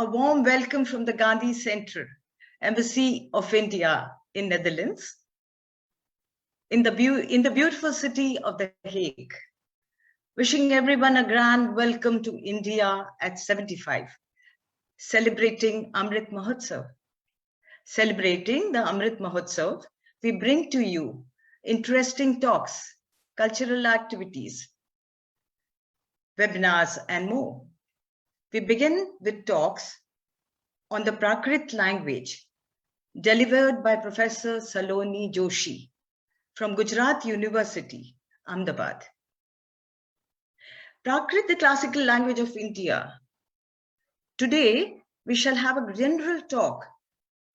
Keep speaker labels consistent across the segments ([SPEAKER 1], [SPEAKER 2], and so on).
[SPEAKER 1] a warm welcome from the Gandhi Center, Embassy of India in Netherlands, in the beautiful city of The Hague. Wishing everyone a grand welcome to India at 75, celebrating Amrit Mahotsav. Celebrating the Amrit Mahotsav, we bring to you interesting talks, cultural activities, webinars, and more. We begin with talks on the Prakrit language delivered by Professor Saloni Joshi from Gujarat University, Ahmedabad. Prakrit, the classical language of India. Today, we shall have a general talk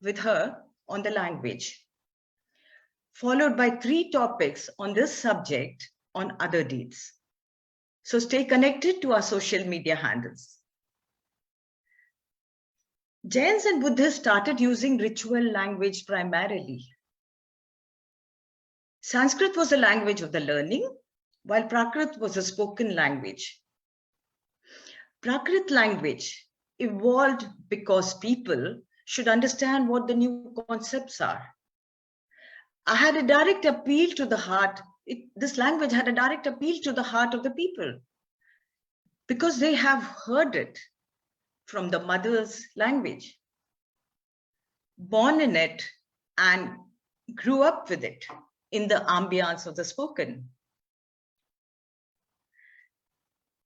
[SPEAKER 1] with her on the language, followed by 3 topics on this subject on other dates. So stay connected to our social media handles. Jains and Buddhists started using ritual language primarily. Sanskrit was a language of the learning, while Prakrit was a spoken language. Prakrit language evolved because people should understand what the new concepts are. I had a direct appeal to the heart. This language had a direct appeal to the heart of the people because they have heard it from the mother's language, born in it and grew up with it in the ambience of the spoken.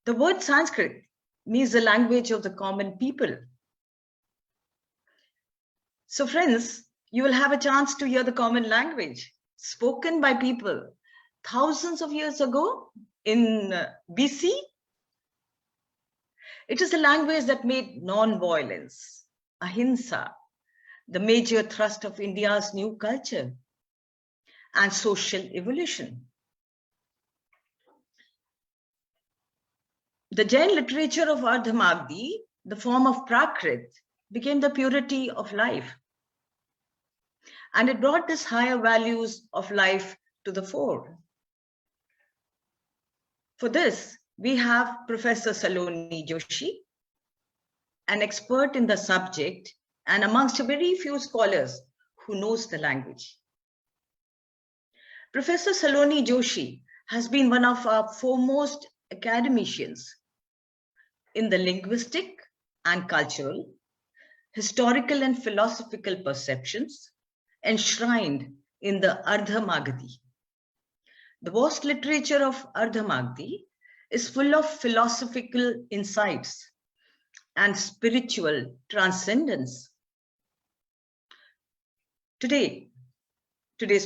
[SPEAKER 1] The word Sanskrit means the language of the common people. So friends, you will have a chance to hear the common language spoken by people thousands of years ago in BC. It is a language that made non-violence, ahimsa, the major thrust of India's new culture and social evolution. The Jain literature of Ardhamagdi, the form of Prakrit, became the purity of life. And it brought these higher values of life to the fore. For this, we have Professor Saloni Joshi, an expert in the subject and amongst a very few scholars who knows the language. Professor Saloni Joshi has been one of our foremost academicians in the linguistic and cultural, historical and philosophical perceptions enshrined in the Ardhamagdi. The vast literature of Ardhamagdi is full of philosophical insights and spiritual transcendence. Today's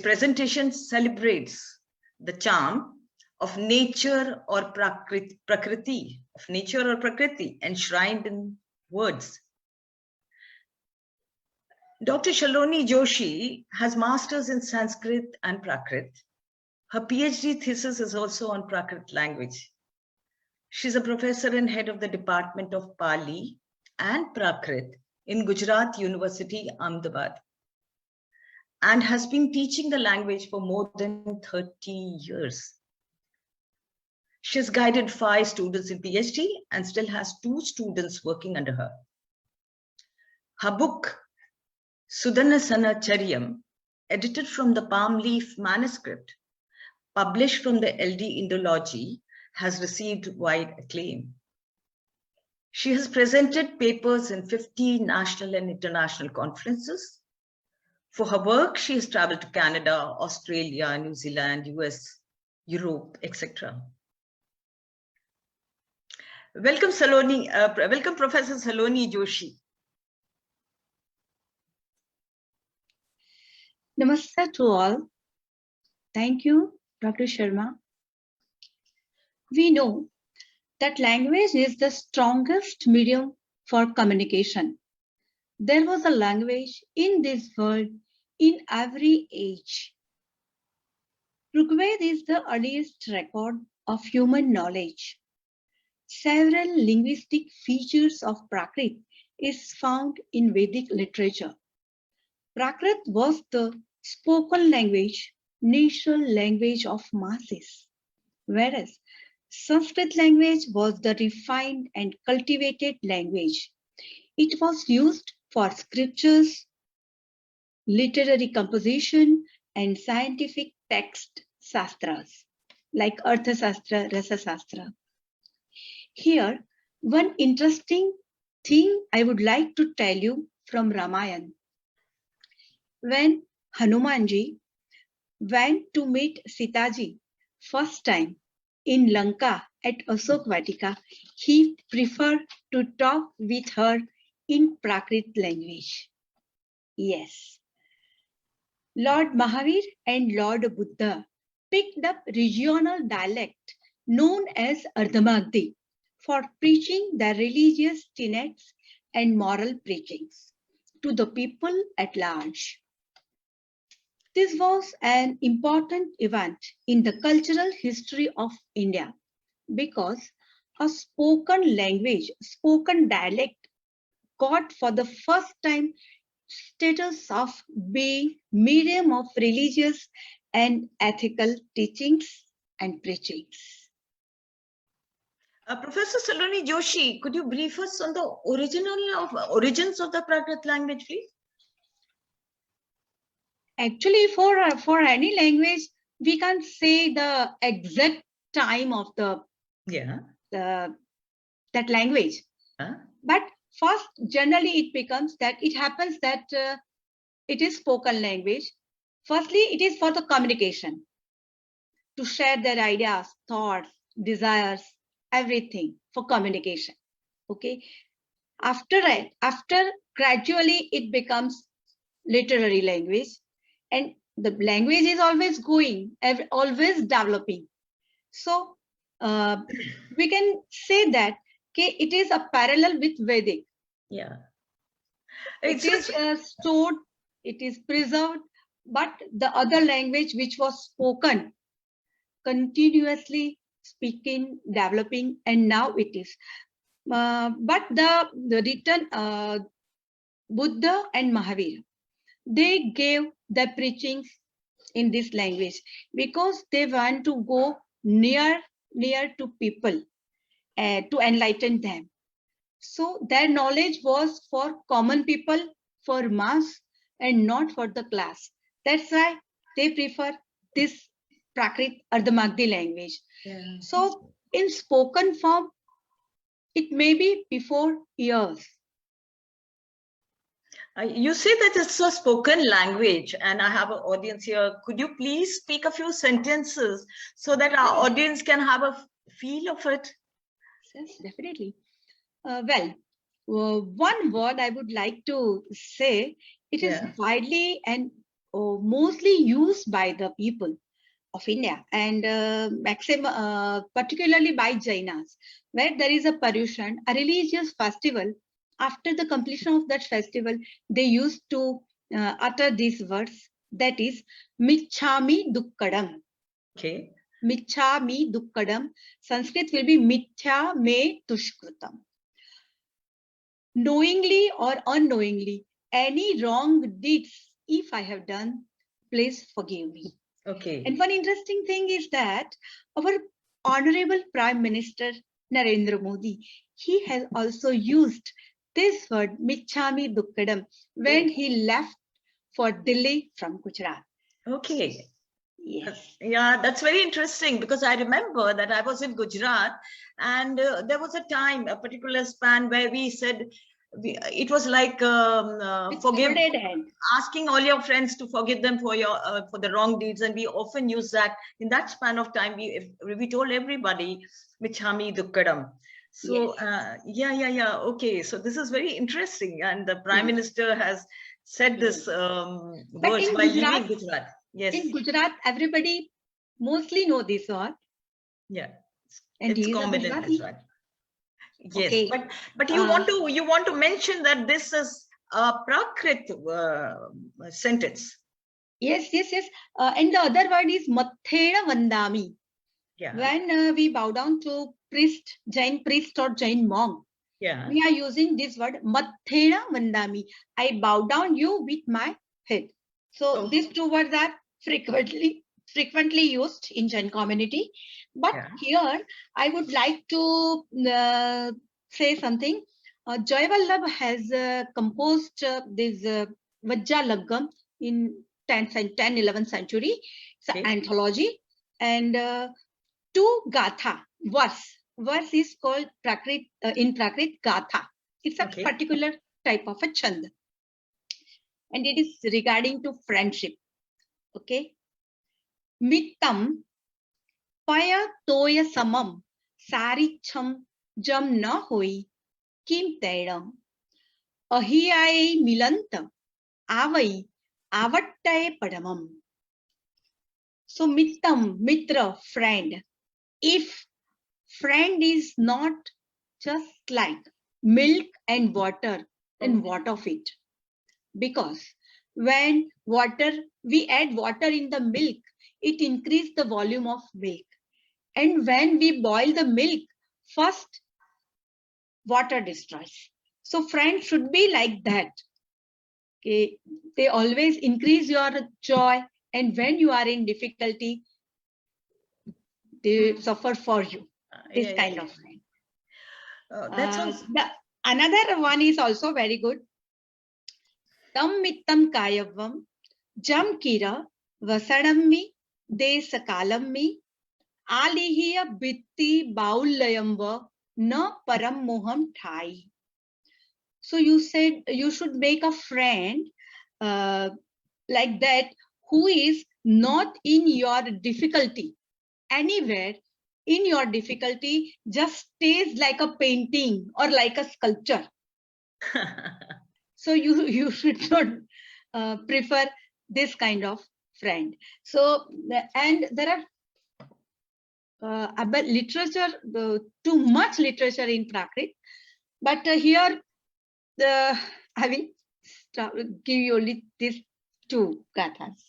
[SPEAKER 1] presentation celebrates the charm of nature or prakriti, enshrined in words. Dr. Saloni Joshi has masters in Sanskrit and Prakrit. Her PhD thesis is also on Prakrit language. She's a professor and head of the Department of Pali and Prakrit in Gujarat University, Ahmedabad, and has been teaching the language for more than 30 years. She has guided 5 students in PhD and still has 2 students working under her. Her book, Sudanasana Charyam, edited from the palm leaf manuscript, published from the LD Indology, has received wide acclaim. She has presented papers in 50 national and international conferences. For her work, she has traveled to Canada, Australia, New Zealand, US, Europe, etc. Welcome, welcome, Professor Saloni Joshi.
[SPEAKER 2] Namaste to all. Thank you, Dr. Sharma. We know that language is the strongest medium for communication. There was a language in this world in every age. Rigveda is the earliest record of human knowledge. Several linguistic features of Prakrit is found in Vedic literature. Prakrit was the spoken language, natural language of masses, whereas Sanskrit language was the refined and cultivated language. It was used for scriptures, literary composition, and scientific text sastras like Arthasastra, Rasasastra. Here, one interesting thing I would like to tell you from Ramayana. When Hanumanji went to meet Sitaji first time in Lanka at Asok Vatika, he preferred to talk with her in Prakrit language. Yes. Lord Mahavir and Lord Buddha picked up regional dialect known as Ardhamagdi for preaching their religious tenets and moral preachings to the people at large. This was an important event in the cultural history of India because a spoken language, spoken dialect got for the first time status of being medium of religious and ethical teachings and preachings.
[SPEAKER 1] Professor Saloni Joshi, could you brief us on the origins of the Prakrit language, please?
[SPEAKER 2] Actually, for any language, we can't say the exact time of that language. But first, generally, it happens that it is spoken language. Firstly, it is for the communication, to share their ideas, thoughts, desires, everything for communication. Okay. After gradually it becomes literary language, and the language is always going, always developing. So we can say that it is a parallel with Vedic.
[SPEAKER 1] Yeah.
[SPEAKER 2] It is stored, it is preserved, but the other language which was spoken continuously speaking, developing, and now it is. But the written Buddha and Mahavir, they gave the preachings in this language because they want to go near to people to enlighten them. So their knowledge was for common people, for mass, and not for the class. That's why they prefer this Prakrit Ardhamagdi language. Yeah. So in spoken form, it may be before years.
[SPEAKER 1] You say that it's a spoken language, and I have an audience here. Could you please speak a few sentences so that our audience can have a feel of it?
[SPEAKER 2] Yes, definitely. One word I would like to say, it is widely and mostly used by the people of India, and particularly by Jainas, where there is a Paryushan, a religious festival. After the completion of that festival, they used to utter these words, that is, Michhami Dukkadam.
[SPEAKER 1] Okay.
[SPEAKER 2] Michhami Dukkadam. Sanskrit will be Mithya Me Tushkrutam. Knowingly or unknowingly, any wrong deeds, if I have done, please forgive me.
[SPEAKER 1] Okay.
[SPEAKER 2] And one interesting thing is that our Honorable Prime Minister Narendra Modi, he has also used this word Michhami Dukkadam when he left for Delhi from Gujarat.
[SPEAKER 1] Okay.
[SPEAKER 2] Yes.
[SPEAKER 1] Yeah, that's very interesting, because I remember that I was in Gujarat, and there was a time, a particular span, where we said, it was like asking all your friends to forgive them for the wrong deeds, and we often use that in that span of time. We told everybody Michhami Dukkadam. So yes. Okay, so this is very interesting, and the Prime Minister has said this words while leaving Gujarat. Yes.
[SPEAKER 2] In Gujarat, everybody mostly know this word.
[SPEAKER 1] Yeah,
[SPEAKER 2] and
[SPEAKER 1] it's common in Gujarat. Yes, okay. But you want to mention that this is a Prakrit sentence.
[SPEAKER 2] Yes. And the other word is Mathena Vandami.
[SPEAKER 1] Yeah.
[SPEAKER 2] When we bow down to Jain priest or Jain monk, we are using this word Mathena Vandami. I bow down you with my head. So these two words are frequently used in Jain community. But here I would like to say something. Jayavallabh has composed this Vajja Laggam in 10th-11th century. It's an anthology. And two Gatha, verse is called Prakrit, in Prakrit Gatha. It's a particular type of a chand. And it is regarding to friendship. Okay. Mittam Paya Toya Samam Saricham Jam na hoi Kim Tedam Ahiyai Milanta Avai Avattae Padamam. So Mittam, Mitra, friend. If friend is not just like milk and water, then what of it? Because when we add water in the milk, it increases the volume of milk. And when we boil the milk, first water destroys. So friends should be like that. Okay. They always increase your joy. And when you are in difficulty, they suffer for you. This kind of friend. Another one is also very good. Tam mittam kayavam jam kira vasadammi desakalammi alihiya bitti baulayamba na param moham thai. So you said you should make a friend like that who is not in your difficulty. Anywhere in your difficulty just stays like a painting or like a sculpture. So you should not prefer this kind of friend. So, and there are about literature, too much literature in Prakrit, but here I will give you only these two gathas.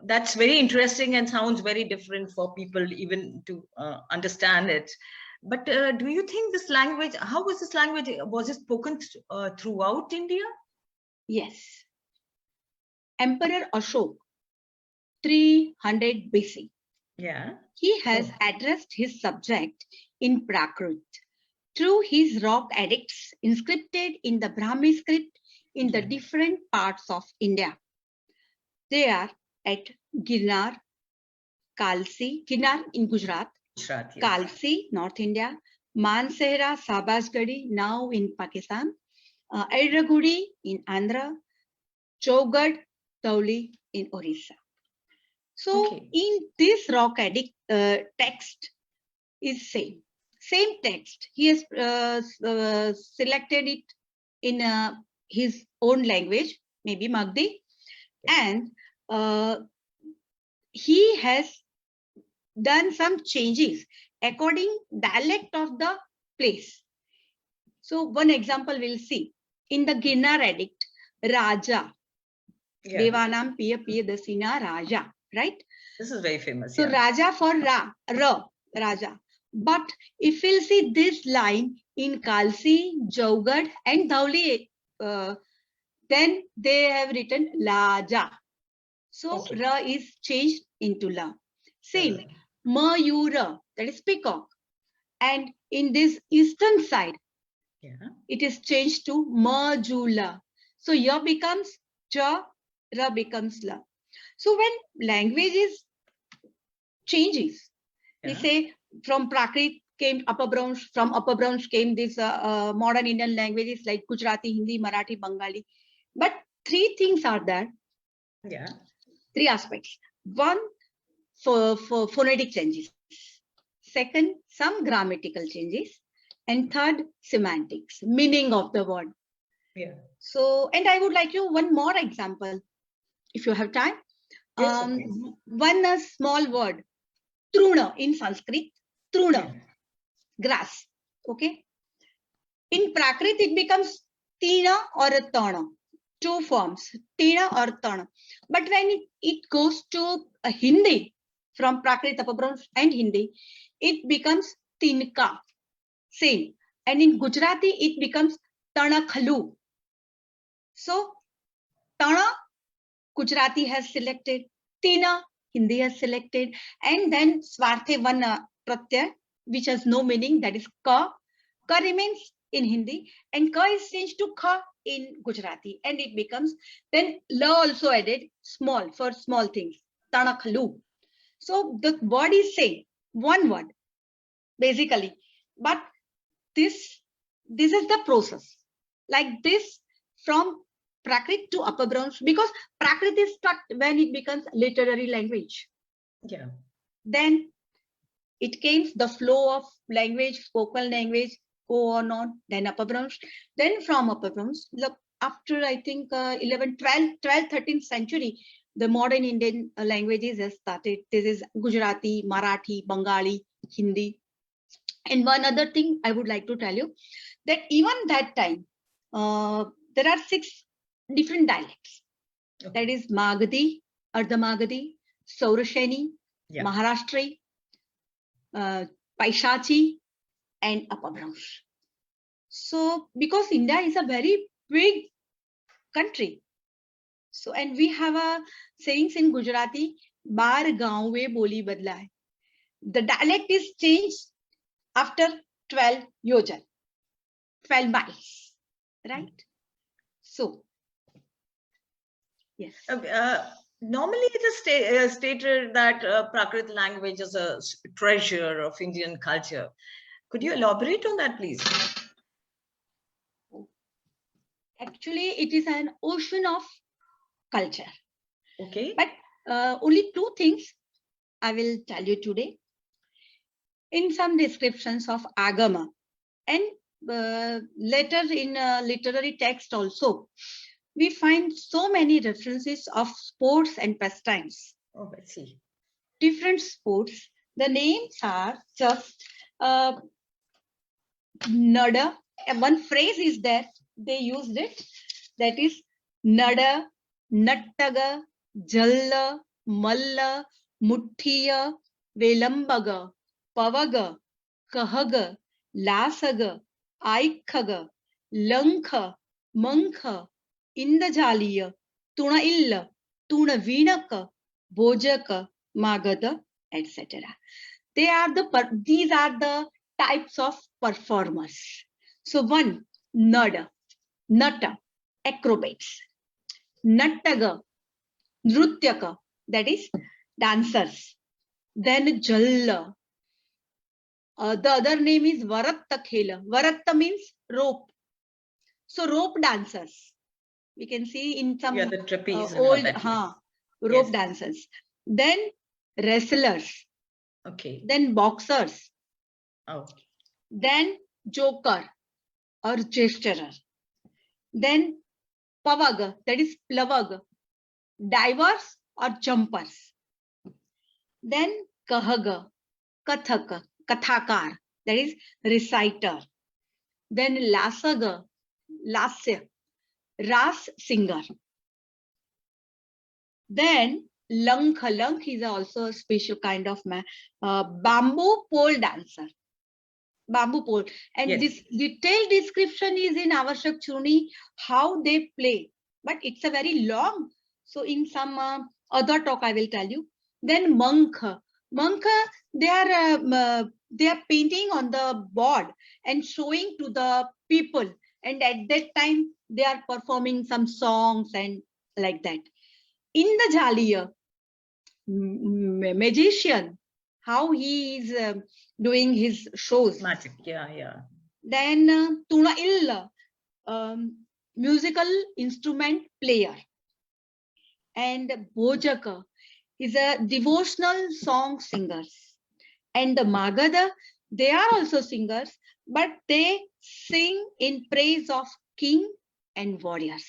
[SPEAKER 1] That's very interesting and sounds very different for people even to understand it. But do you think this language, how was this language, was it spoken throughout India?
[SPEAKER 2] Yes. Emperor Ashok, 300 BC.
[SPEAKER 1] Yeah.
[SPEAKER 2] He has addressed his subject in Prakrit through his rock edicts inscripted in the Brahmi script in the different parts of India. They are at Girnar, Kalsi, Girnar in Gujarat, Kalsi, North India, Mansehra, Sabasgadi, now in Pakistan, Airagudi in Andhra, Chowgad, Tauli in Orissa. So in this rock edict text is same text. He has selected it in his own language, maybe Magdi, and he has done some changes according dialect of the place. So one example we'll see in the Girnar edict, Raja, Devanam Piya Piya Dasina Raja, right?
[SPEAKER 1] This is very famous.
[SPEAKER 2] So Raja for Raja. But if we'll see this line in Kalsi, Jaugad and Dhauli, then they have written Laja. So Ra is changed into La. Same, Mayura, that is peacock. And in this eastern side, it is changed to Majula. So Ya becomes Ja, Ra becomes La. So when languages changes, we say from Prakrit came Upper Branch, from Upper Branch came these modern Indian languages like Gujarati, Hindi, Marathi, Bengali. But three things are there.
[SPEAKER 1] Yeah.
[SPEAKER 2] Three aspects. One, for phonetic changes. Second, some grammatical changes. And third, semantics, meaning of the word.
[SPEAKER 1] Yeah.
[SPEAKER 2] So, and I would like you one more example, if you have time.
[SPEAKER 1] Yes,
[SPEAKER 2] one small word, truna in Sanskrit, truna, grass. Okay. In Prakrit, it becomes tina or a tana. Two forms, tina or tana. But when it goes to Hindi, from Prakrit, Upper Branch and Hindi, it becomes tinka. Same. And in Gujarati, it becomes tanakhalu. So, tana, Gujarati has selected, tina, Hindi has selected, and then swarte one pratyay, which has no meaning, that is ka, Ka remains in Hindi and ka is changed to kha in Gujarati, and it becomes then la also added small for small things. Tanakhalu. So the word is same, one word basically, but this is the process like this from Prakrit to Upper Brahms, because Prakrit is stuck when it becomes literary language.
[SPEAKER 1] Yeah.
[SPEAKER 2] Then it came the flow of language, spoken language, go on, then Upper Brahms. Then from Upper Brahms, look, after I think 11, 12, 13th century, the modern Indian languages has started. This is Gujarati, Marathi, Bengali, Hindi. And one other thing I would like to tell you, that even that time, there are 6 different dialects.
[SPEAKER 1] Okay.
[SPEAKER 2] That is Magadhi, Ardha Magadhi, Saurasheni,
[SPEAKER 1] Yeah.
[SPEAKER 2] Maharashtri, Paishachi, and Upper Brahms. So because India is a very big country, so and we have a sayings in Gujarati, "Bar gaon ve boli badla hai." The dialect is changed after 12 yojan, 12 miles, right? So yes.
[SPEAKER 1] Normally, it is stated that Prakrit language is a treasure of Indian culture. Could you elaborate on that, please?
[SPEAKER 2] Actually, it is an ocean of culture.
[SPEAKER 1] Okay.
[SPEAKER 2] But only 2 things I will tell you today. In some descriptions of Agama and later in literary text also, we find so many references of sports and pastimes.
[SPEAKER 1] Oh, let's see.
[SPEAKER 2] Different sports. The names are just Nada. One phrase is there. They used it. That is Nada, Nattaga, Jalla, Malla, Muttiya, Velambaga, Pavaga, Kahaga, Lasaga, Aikhaga, Lankha, Mankha, Indajaliya, Tuna Illa, Tuna Vinaka, Bojaka, Magada, etc. These are the types of performers. So one, Nada, Nata, acrobats. Nattaga, Nrutyaka, that is dancers. Then Jalla. The other name is Varatta Khela. Varatta means rope. So rope dancers. We can see in some
[SPEAKER 1] Yeah, the trapeze and all
[SPEAKER 2] old
[SPEAKER 1] that. Yes.
[SPEAKER 2] rope
[SPEAKER 1] Yes.
[SPEAKER 2] dancers. Then wrestlers.
[SPEAKER 1] Okay.
[SPEAKER 2] Then boxers.
[SPEAKER 1] Oh.
[SPEAKER 2] Then joker or gesturer. Then pavag, that is plavag, divers or jumpers. Then kahaga, kathaka, kathakar, that is reciter. Then lasaga, lasya, ras singer. Then lankha, lankh is also a special kind of bamboo pole dancer. Bamboo pole, and
[SPEAKER 1] Yes.
[SPEAKER 2] this detailed description is in Avashak Churni, how they play, but it's a very long. So in some other talk I will tell you. Then monk, they are painting on the board and showing to the people, and at that time they are performing some songs and like that. In the Jaliya, magician, how he is doing his shows.
[SPEAKER 1] Magic. Yeah, yeah.
[SPEAKER 2] Then Tuna Illa, musical instrument player. And Bojaka is a devotional song singers. And the Magada, they are also singers, but they sing in praise of king and warriors.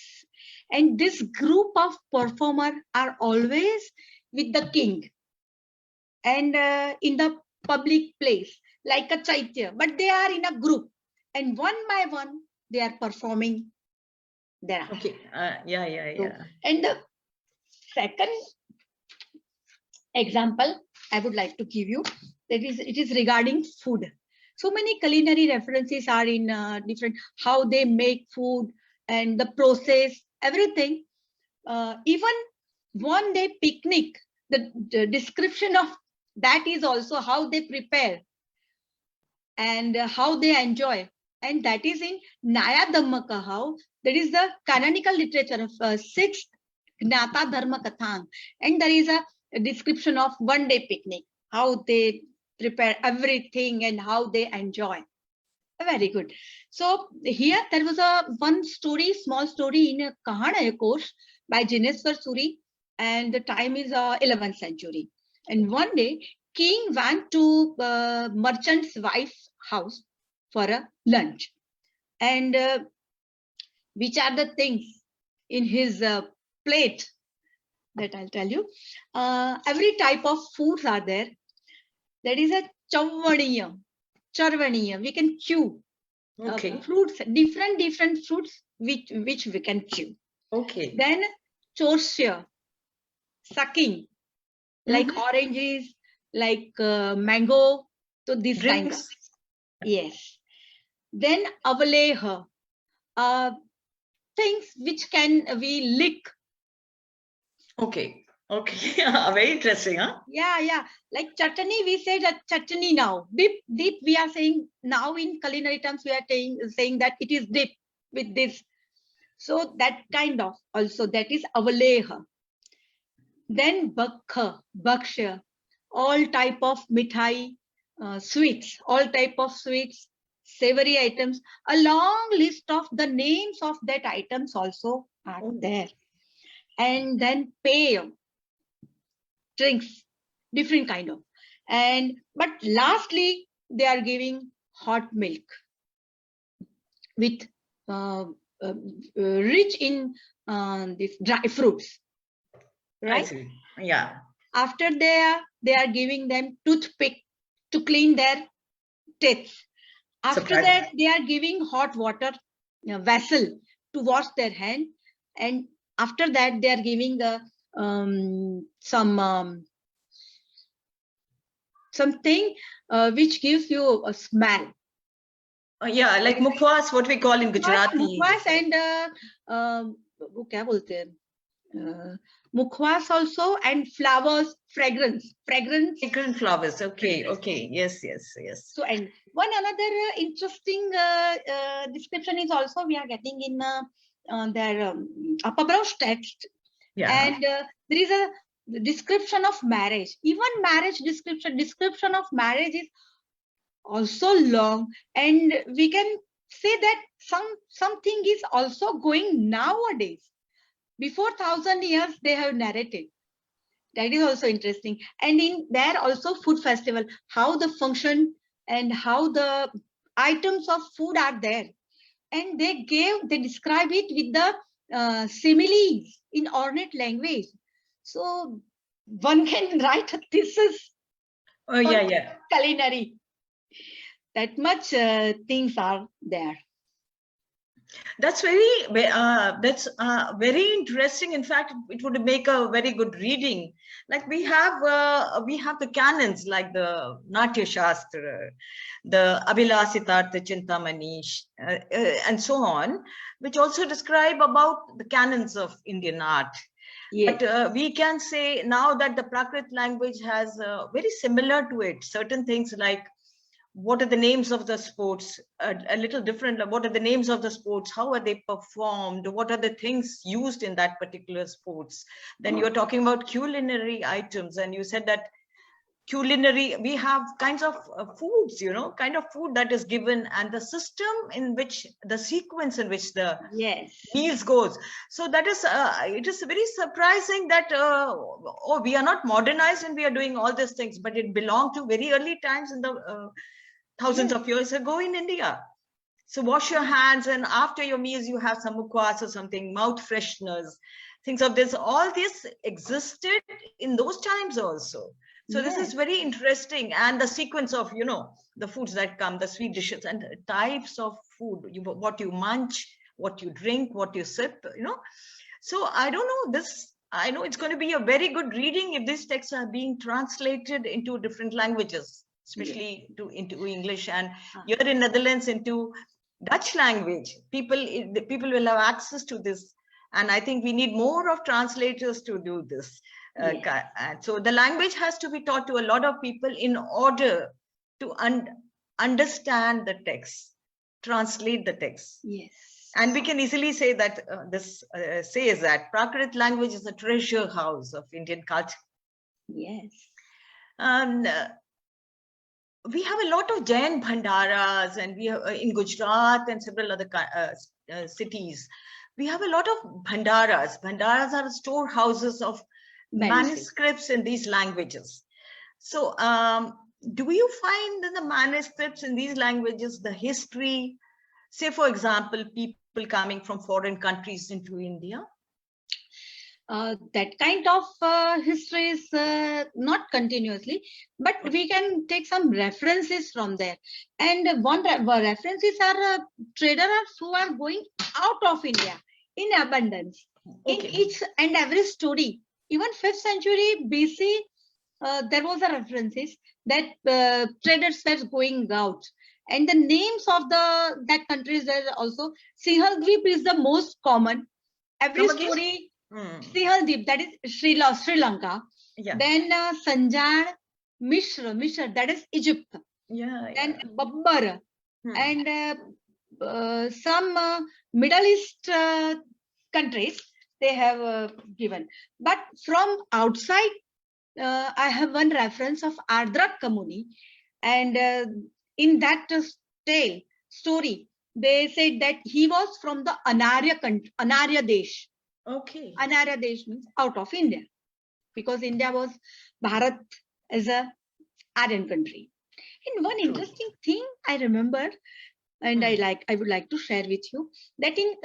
[SPEAKER 2] And this group of performers are always with the king and in the public place like a chaitya, but they are in a group and one by one they are performing there.
[SPEAKER 1] Okay. Yeah.
[SPEAKER 2] And the second example I would like to give you, that is, it is regarding food. So many culinary references are in different, how they make food and the process, everything. Even one day picnic, the description of that is also how they prepare and how they enjoy. and that is in Naya Dhamma Kahau. That is the canonical literature of sixth Gnata Dharma Kathang. And there is a description of one-day picnic, how they prepare everything and how they enjoy. Very good. So here there was one story, small story in a Kahana course by Jineswar Suri, and the time is 11th century. And one day, king went to merchant's wife's house for a lunch. And which are the things in his plate that I'll tell you. Every type of foods are there. That is a chavaniya. Charvaniya. We can chew.
[SPEAKER 1] Okay.
[SPEAKER 2] Fruits, different fruits which we can chew.
[SPEAKER 1] Okay.
[SPEAKER 2] Then chorsya, sucking, like oranges, like mango. So this kind of. Yes. Then avaleha, things which can we lick.
[SPEAKER 1] Okay. Okay. Very interesting, huh?
[SPEAKER 2] Yeah. Like chutney, we say that chutney now. Dip, we are saying now in culinary terms, we are saying that it is dip with this. So that kind of also, that is avaleha. Then bakha, baksha, all type of mithai, sweets, all type of sweets, savory items. A long list of the names of that items also are there. And then pay, drinks, different kind of. And but lastly, they are giving hot milk with rich in these dry fruits, right?
[SPEAKER 1] I see. Yeah.
[SPEAKER 2] After they are giving them toothpick to clean their teeth. After that, they are giving hot water vessel to wash their hand, and after that they are giving something which gives you a smell.
[SPEAKER 1] Yeah, like mukhwas, what we call in Gujarati.
[SPEAKER 2] Mukhwas and वो क्या बोलते हैं? Mukhwas also, and flowers, fragrance.
[SPEAKER 1] Fragrant flowers. Okay. Yes.
[SPEAKER 2] So, and one another interesting description is also we are getting in their Upper Brush text.
[SPEAKER 1] Yeah.
[SPEAKER 2] And there is a description of marriage. Even marriage description of marriage is also long, and we can say that something is also going nowadays. Before 1,000 years, they have narrated. That is also interesting. And in there also food festival, how the function and how the items of food are there. And they describe it with the similes in ornate language. So one can write a thesis.
[SPEAKER 1] Oh, yeah.
[SPEAKER 2] Culinary. That much things are there.
[SPEAKER 1] That's very interesting. In fact, it would make a very good reading. Like we have the canons like the Natya Shastra, the Abhilasitartha Chintamani, and so on, which also describe about the canons of Indian art. Yes. But we can say now that the Prakrit language has very similar to it, certain things like what are the names of the sports, a little different. What are the names of the sports? How are they performed? What are the things used in that particular sports? Then you're talking about culinary items, and you said that culinary, we have kinds of foods, kind of food that is given, and the system in which, the sequence in which the meals goes. So that is, it is very surprising that, we are not modernized and we are doing all these things, but it belonged to very early times in the thousands of years ago in India. So wash your hands, and after your meals, you have some mukhwas or something, mouth fresheners, things of this. All this existed in those times also. So this is very interesting. And the sequence of, the foods that come, the sweet dishes and types of food, what you munch, what you drink, what you sip, So I don't know this. I know it's going to be a very good reading if these texts are being translated into different languages, especially into English, and here in Netherlands into Dutch language. People will have access to this, and I think we need more of translators to do this. So the language has to be taught to a lot of people in order to understand the text. translate the text.
[SPEAKER 2] Yes.
[SPEAKER 1] And we can easily say that this says that Prakrit language is a treasure house of Indian culture.
[SPEAKER 2] Yes.
[SPEAKER 1] And we have a lot of Jain Bhandaras, and we have in Gujarat and several other cities. We have a lot of Bhandaras. Bhandaras are storehouses of manuscripts in these languages. So do you find in the manuscripts in these languages the history, say for example, people coming from foreign countries into India?
[SPEAKER 2] That kind of history is not continuously, but we can take some references from there. And one references are traders who are going out of India in abundance. Okay. In each and every story, even 5th century BC, there was a references that traders were going out. And the names of that countries are also, Sinhaldweep is the most common. Every story, Sinhaldweep, that is Sri Lanka. Yeah. Then Sanjar, Misr, that is Egypt. Yeah. Then Babbar, and some Middle East countries they have given. But from outside, I have one reference of Ardrak Kamuni, and in that tale story, they said that he was from the Anarya country, Anarya Desh. Okay. Anarya Desh means out of India, because India was Bharat as a Aryan country. And one interesting thing I remember, and I would like to share with you, that in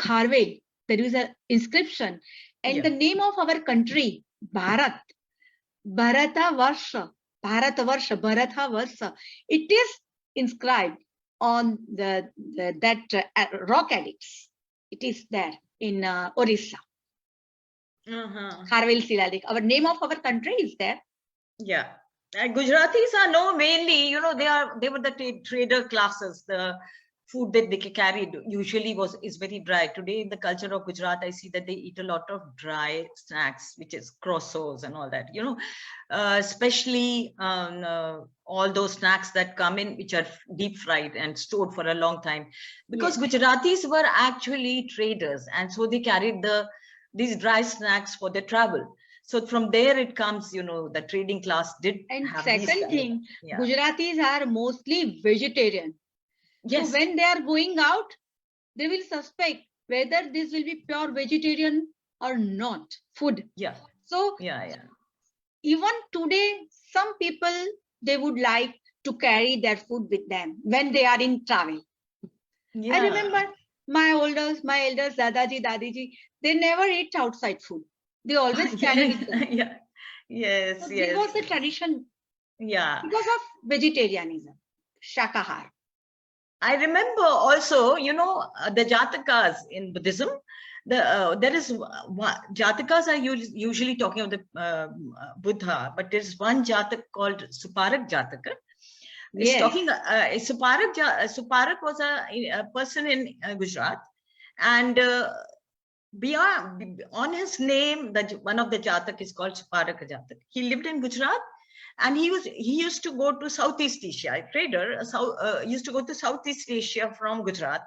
[SPEAKER 2] Kharwel there is an inscription, and the name of our country, Bharat, Bharatavarsha, it is inscribed on that rock edicts. It is there in Orissa. Kharwel Silalik. Our name of our country is there. Yeah. Gujaratis are known mainly, they were the trader classes. The food that they carried usually is very dry. Today in the culture of Gujarat, I see that they eat a lot of dry snacks, which is crossos and all that, especially all those snacks that come in, which are deep fried and stored for a long time, because Gujaratis were actually traders. And so they carried these dry snacks for their travel. So from there it comes, the trading class did. And have second thing, Gujaratis are mostly vegetarian. Yes. So when they are going out, they will suspect whether this will be pure vegetarian or not food. Yeah. So even today, some people, they would like to carry their food with them when they are in travel. Yeah. I remember my elders, Dadaji, Dadiji, they never eat outside food. They always carry with them. Yeah. Yes, so yes. It was the tradition. Yeah. Because of vegetarianism, Shakahar. I remember also, the Jatakas in Buddhism. There is Jatakas are usually talking of the Buddha, but there's one Jatak called Suparak Jataka. It's talking. Suparak was a person in Gujarat, and beyond on his name, one of the Jatak is called Suparak Jatak. He lived in Gujarat. And he used to go to Southeast Asia, a trader, used to go to Southeast Asia from Gujarat.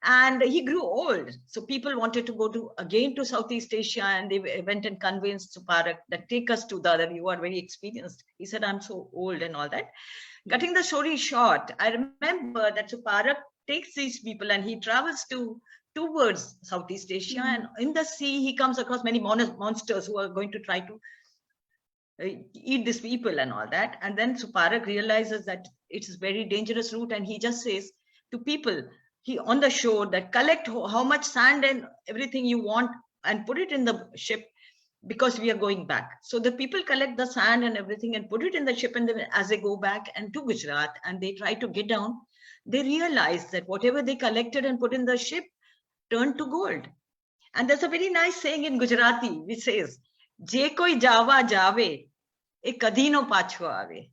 [SPEAKER 2] And he grew old. So people wanted to go again to Southeast Asia, and they went and convinced Suparak that take us to the other, you are very experienced. He said, I'm so old and all that. Cutting the story short, I remember that Suparak takes these people and he travels towards Southeast Asia. And in the sea, he comes across many monsters who are going to try to eat these people and all that. And then Suparak realizes that it's a very dangerous route, and he just says to people on the shore that collect how much sand and everything you want and put it in the ship, because we are going back. So the people collect the sand and everything and put it in the ship, and then as they go back and to Gujarat and they try to get down, they realize that whatever they collected and put in the ship turned to gold. And there's a very nice saying in Gujarati which says, Je koi java jave, e kadi no pacho ave.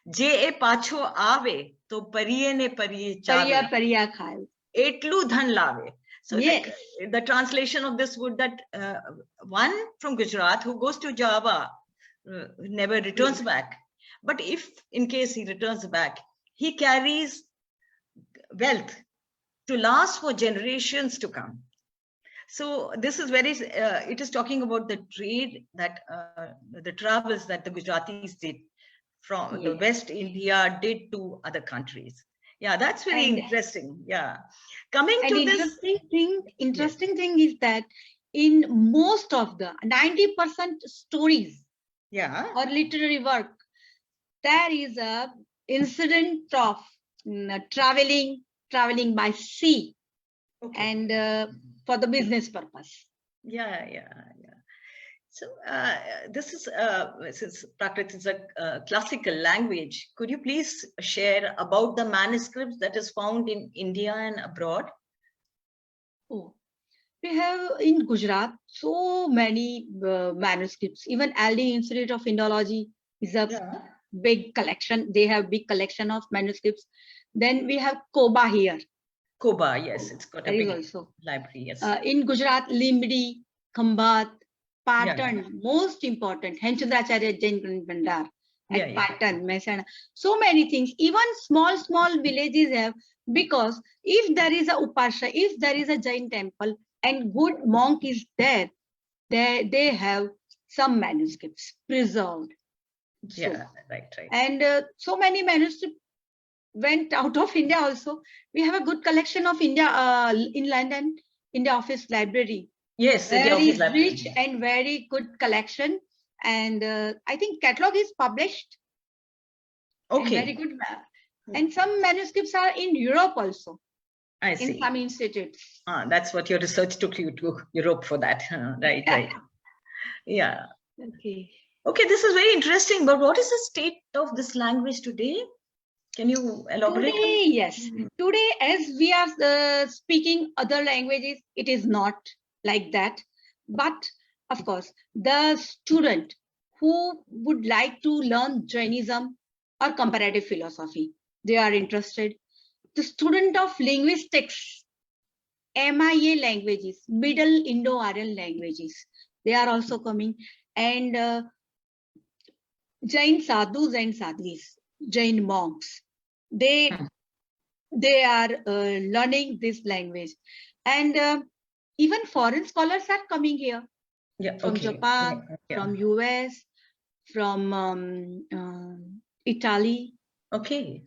[SPEAKER 2] Je e pacho ave, to pariye ne pariye chave. Pariya khaye. Etlu dhan lave. So the translation of this would that one from Gujarat who goes to Java never returns back. But if in case he returns back, he carries
[SPEAKER 1] wealth to last for generations to come. So this is very, it is talking about the trade that, the travels that the Gujaratis did from the West India did to other countries. Yeah, that's very interesting. Yeah. Coming to this.
[SPEAKER 2] Interesting thing is that in most of the 90% stories or literary work, there is a incident of traveling by sea and for the business purpose.
[SPEAKER 1] Yeah. So this is, since Prakrit is a classical language, could you please share about the manuscripts that is found in India and abroad?
[SPEAKER 2] Oh, we have in Gujarat so many manuscripts. Even LD Institute of Indology is a big collection. They have big collection of manuscripts. Then we have Koba here.
[SPEAKER 1] Koba, yes, it's got a big library. Yes.
[SPEAKER 2] In Gujarat, Limdi, Khambat, Patan, most important, Henchandracharya Jain Bhandar at Patan, Mehsana. So many things. Even small villages have, because if there is a Upasha, if there is a Jain temple and good monk is there, they have some manuscripts preserved.
[SPEAKER 1] Yeah, right.
[SPEAKER 2] And so many manuscripts went out of India also. We have a good collection of India in London, India Office Library.
[SPEAKER 1] Yes,
[SPEAKER 2] very rich and very good collection. And I think catalog is published.
[SPEAKER 1] Okay.
[SPEAKER 2] And very good. And some manuscripts are in Europe also.
[SPEAKER 1] I see.
[SPEAKER 2] In some institutes.
[SPEAKER 1] That's what your research took you to Europe for that. Right. Yeah. Okay, this is very interesting. But what is the state of this language today? Can you elaborate?
[SPEAKER 2] Today, yes. Today, as we are speaking other languages, it is not like that. But of course, the student who would like to learn Jainism or comparative philosophy, they are interested. The student of linguistics, MIA languages, Middle Indo-Aryan languages, they are also coming. And Jain sadhus and sadhis, Jain monks, they are learning this language. And even foreign scholars are coming here from Japan, from US, from Italy.
[SPEAKER 1] Okay.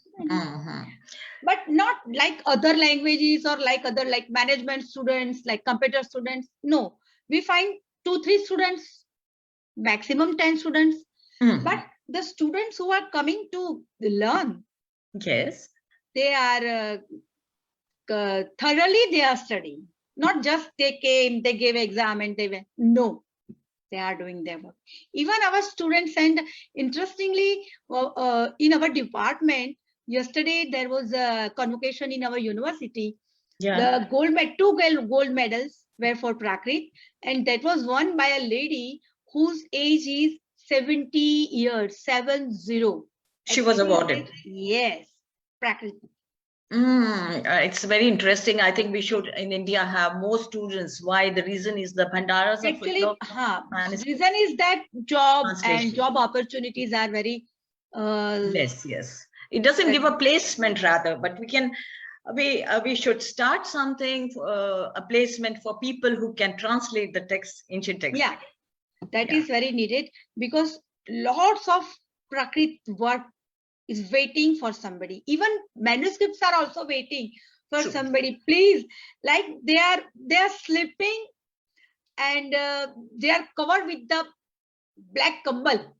[SPEAKER 2] But not like other languages or like other like management students, like computer students. No, we find 2-3 students, maximum 10 students. But the students who are coming to learn,
[SPEAKER 1] yes,
[SPEAKER 2] they are thoroughly they are studying. Not just they came, they gave exam and they went. No, they are doing their work. Even our students, and interestingly, in our department, yesterday there was a convocation in our university. The two gold medals were for Prakrit, and that was won by a lady whose age is 70 years, 70.
[SPEAKER 1] She was awarded.
[SPEAKER 2] Yes, Prakrit.
[SPEAKER 1] It's very interesting. I think we should in India have more students. Why? The reason is the bhandaras.
[SPEAKER 2] Actually, the reason is that job and job opportunities are very
[SPEAKER 1] yes. It doesn't give a placement rather, but we can. We should start something, a placement for people who can translate the text, ancient text.
[SPEAKER 2] Yeah, that is very needed, because lots of Prakrit work is waiting for somebody. Even manuscripts are also waiting for somebody. Please, like they are sleeping and they are covered with the black kambal.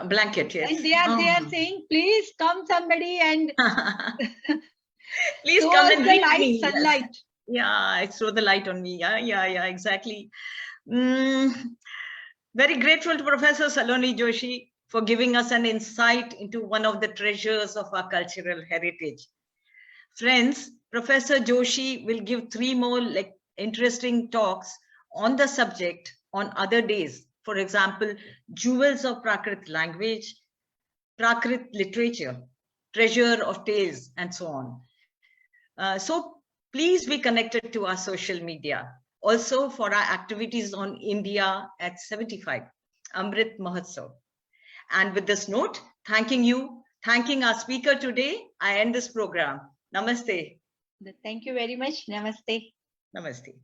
[SPEAKER 1] Blanket, yes.
[SPEAKER 2] And they are saying, please come somebody and
[SPEAKER 1] please come and read me.
[SPEAKER 2] Sunlight.
[SPEAKER 1] Yeah, throw the light on me. Yeah, exactly. Very grateful to Professor Saloni Joshi for giving us an insight into one of the treasures of our cultural heritage. Friends, Professor Joshi will give 3 more interesting talks on the subject on other days. For example, jewels of Prakrit language, Prakrit literature, treasure of tales, and so on. So please be connected to our social media. Also for our activities on India at 75, Amrit Mahotsav. And with this note, thanking our speaker today, I end this program. Namaste.
[SPEAKER 2] Thank you very much. Namaste.
[SPEAKER 1] Namaste.